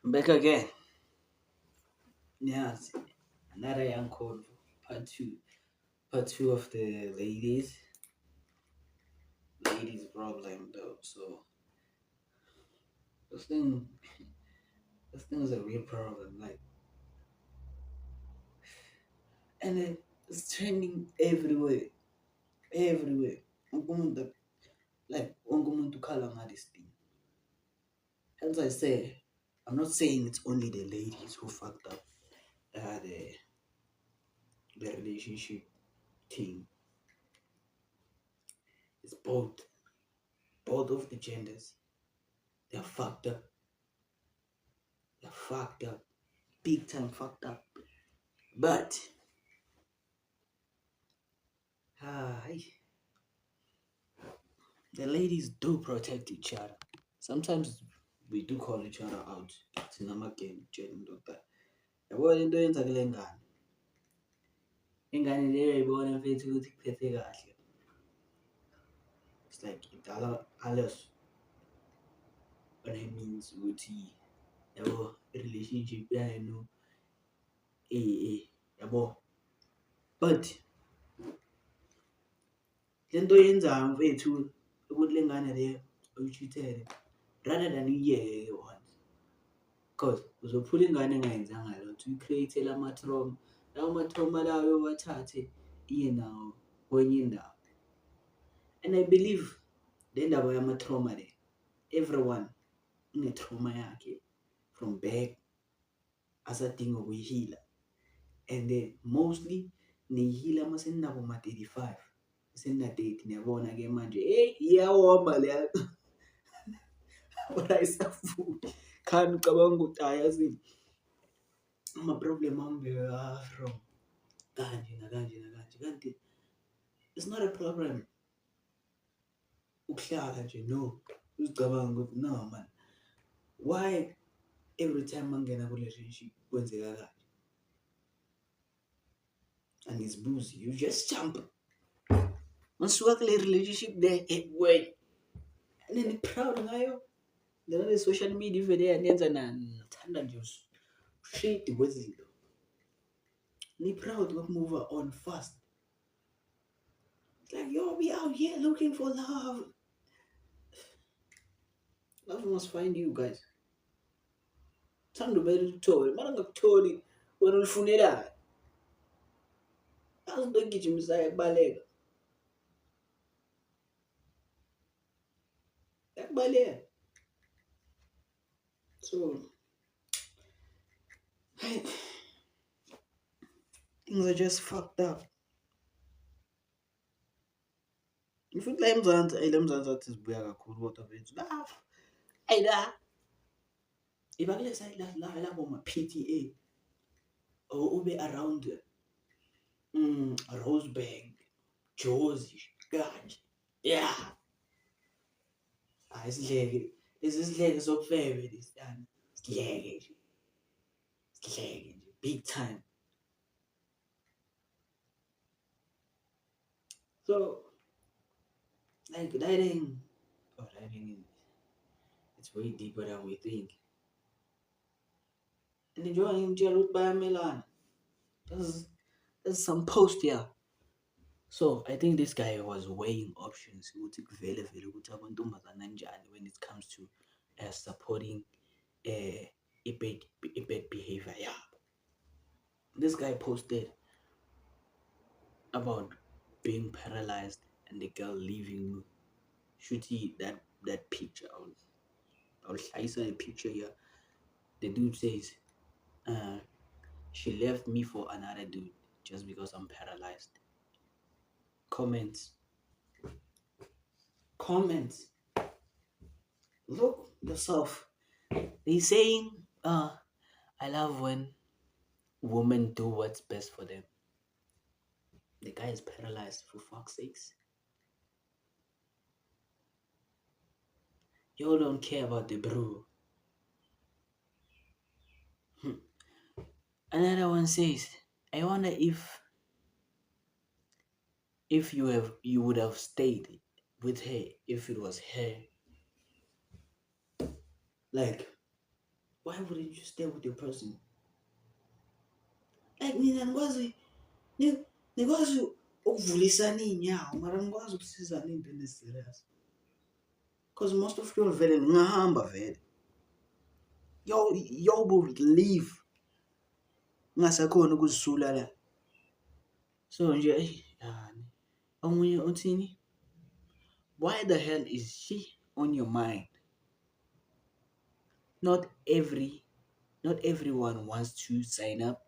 Back again. Yes, another young call part two. Part two of the ladies problem though. So this thing, this thing is a real problem. Like, and it's trending everywhere, everywhere. Ungumuntu- Like, ungumuntu khala this thing. As I say, I'm not saying it's only the ladies who fucked up the relationship thing. It's both of the genders. They're fucked up. They're fucked up. Big time fucked up. But hi, the ladies do protect each other. Sometimes we do call each other out. Sinamagame ndoda. Yabona into eyenzakele ngane. Ingane leyo yayibona mfethu ukuthi kuphethe kahle. It's like idala alles what it means ukuthi yabo relationship yenu yabo. But lento yenzayo mfethu ukuthi lengane leyo oyithithele rather than iyeke once. Because uzophula ingane engayenzanga lutho uyi-create-ele ama-trauma. Lawo ma-trauma lawo wathathe iye nawo kwenye indawo. And I believe le ndaba yama-trauma le, everyone une-trauma yakhe from back asadinga ukuyihila. And mostly niyihila uma seninabo ma-35 senina-30 niyabona-ke manje iyawoma leya kodwa ayisafuni khani ucabanga ukuthi yazi ama-problem ami from kanje nakanje nakanje kanti it's not a problem ukuhlala nje no uzicabanga ukuthi no man, why every time mangena ku-relationship kwenzeka kanje angizibuzi, you just jump masuka kule relationship le wait and then proud ngayo le social media ivele yanenza nathanda nje shade kwezinto ni-proud move on fast. It's like, yo, we out here looking for love. Love must find you guys. Thanda uvele uthole mara ngakutholi wena ulifunelayo azi into egijimisayo yakubaleka yakubaleka. So things are just fucked up. Futhi la eMzansi le Mzansi athi sibuya kakhulu kodwa bethu la la iba kule side la boma PTA or ube around Rosebank, Jozi kanje yeah isidleke lesi sidleke sokufebe lesiyana sidleke nje big time. So like lighting it's way deeper than we think. And enjoying ngitshela ukuthi bayamelana. There's some post here. So I think this guy was weighing options ukuthi kuvele vele ukuthi amantombazane anjani when it comes to supporting i-bad behavior yabo. This guy posted about being paralyzed and the girl leaving Shuti that picture. I saw a picture here. The dude says, she left me for another dude just because I'm paralyzed. Comments. Look yourself. They saying, I love when women do what's best for them. The guy is paralyzed, for fuck's sakes. You don't care about the bro. Another one says, I wonder if you would have stayed with her if it was her. Like why wouldn't you stay with your person? Like mina nikwazi ukuvulisana iy'nyawo mara nikwazi ukusizana ey'ntweni ezi-serious. Because most of you vele ningahamba vele. Y'all will leave. Ngasakhona ukuzisula la. So nje yani. Omunye uthini? Why the hell is she on your mind? Not everyone wants to sign up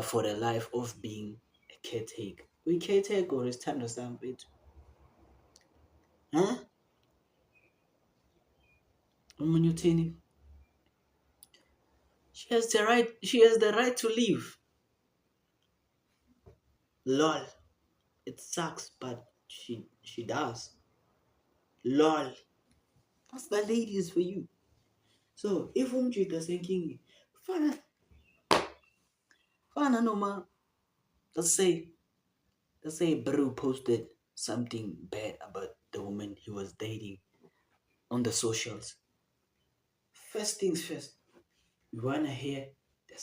for the life of being a caretaker. We caretaker or is time to stand with. Huh? Omunye uthini? She has the right to leave. Lol. It sucks, but she does. Lol. That's the ladies for you. So if umjida senkingi, fana noma, let's say bro posted something bad about the woman he was dating on the socials. First things first, we wanna hear the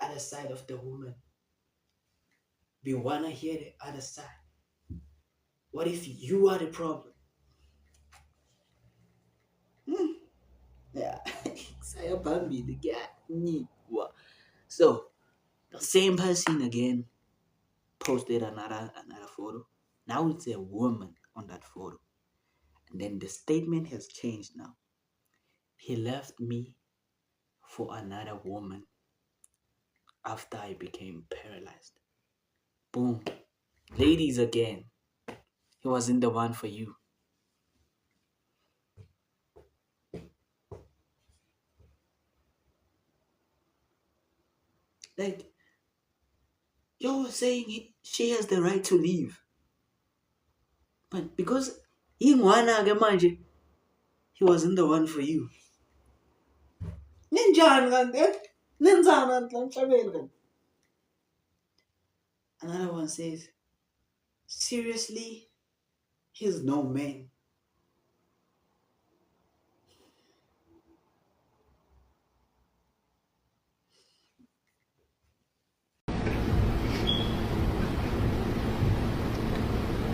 other side of the woman. We wanna hear the other side. What if you are the problem? Yeah. So the same person again posted another photo. Now it's a woman on that photo. And then the statement has changed now. He left me for another woman after I became paralyzed. Boom. Ladies again. He wasn't the one for you. Like, you're saying she has the right to leave. But because he wasn't the one for you. Another one says, seriously, he's no man.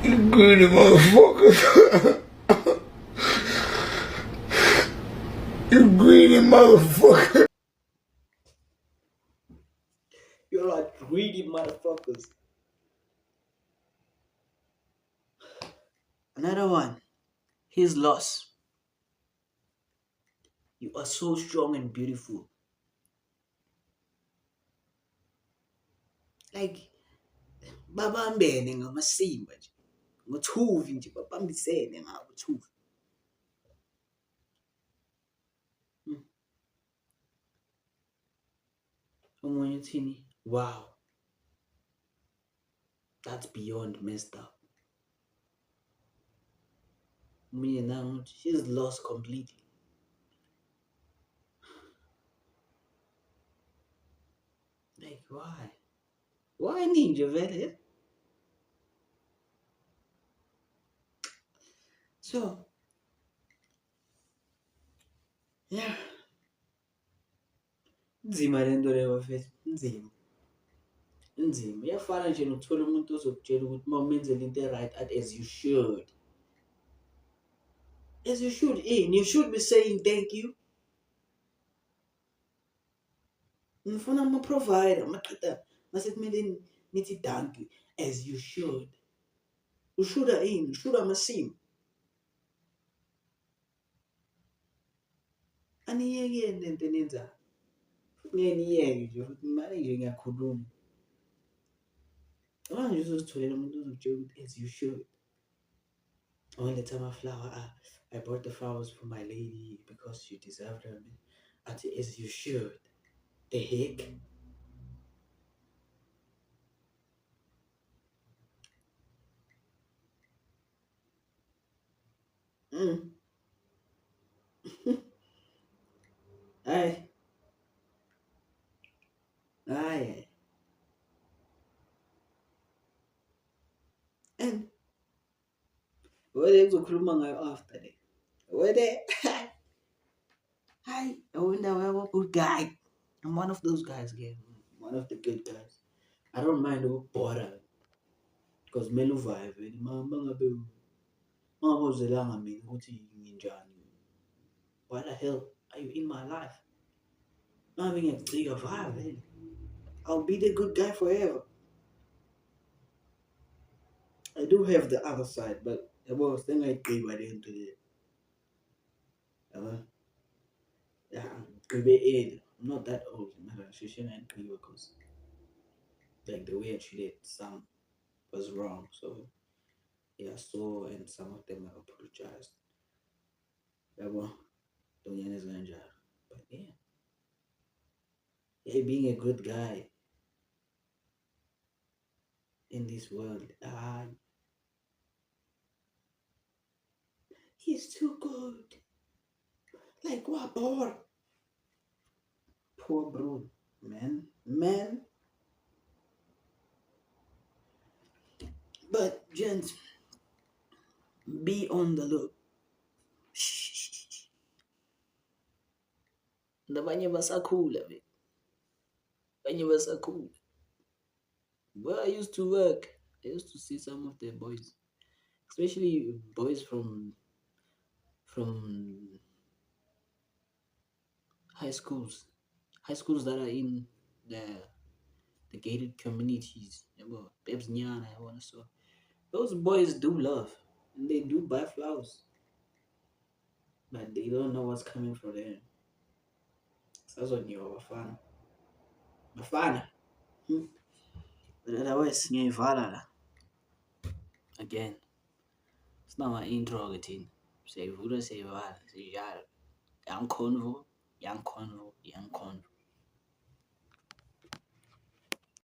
You greedy motherfucker. You greedy motherfucker. You're like greedy motherfuckers. Another one. He's lost. You are so strong and beautiful. Like, babambene ngamasimba nje. Ngothuvi nje babambisene ngabuthuvi. Omunye uthini? Wow. That's beyond messed up. Omunye nangu, she's lost completely. Like, why? Why ninja vele? So, yeah. Nzima lento leyo mfethu, nzima. Iyafana nje nokuthola umuntu ozokutshela ukuthi uma umenzela into right as you should. As you should, you should be saying thank you. Ngifuna ama-provider, maqeda mase kumele nithi thank you as you should. Ushuda ushuda amasimo. Aniyekeni lento enenzayo. Ngeke niyeke nje futhi manje nje ngiyakhuluma. Manje uzozitholela umuntu ozokutshela ukuthi as you should. Wangiletha ama-flower. I bought the flowers for my lady because she deserved them. Athi as you should. The heck? Aye. And where kuzokhuluma ngayo after le. Where Hi, I wonder I'm a good guy. I'm one of those guys again. One of the good guys. I don't mind ukubhora because kumele uvibe mangabe ungabozelanga mina ukuthi nginjani. Why the hell are you in my life? Mangabe ngiyacika vibe. I'll be the good guy forever. I do have the other side, but yabo sengayigqiba le nto le. Yabo. Yeah, I'm not that old. Man, she shouldn't because like the way I treated some was wrong. So yeah, I saw and some of them have apologized. Yabo, don't yen is ganja. But yeah, yeah, being a good guy in this world, he's too good. Like what, boy? Poor bro, man. But gents, be on the look. Nabanye basakhula be. Banye basakhula. Where I used to work, I used to see some of the boys, especially boys from high schools, that are in the gated communities. Yabo, Babes Nyana, I wanna so those boys do love and they do buy flowers, but they don't know what's coming for them. Sazonyiwa bafana. But otherwise ngiyayivala la. Again, it's not my intro ke thina. Siyayivula siyayivala, sijalo. Young convo.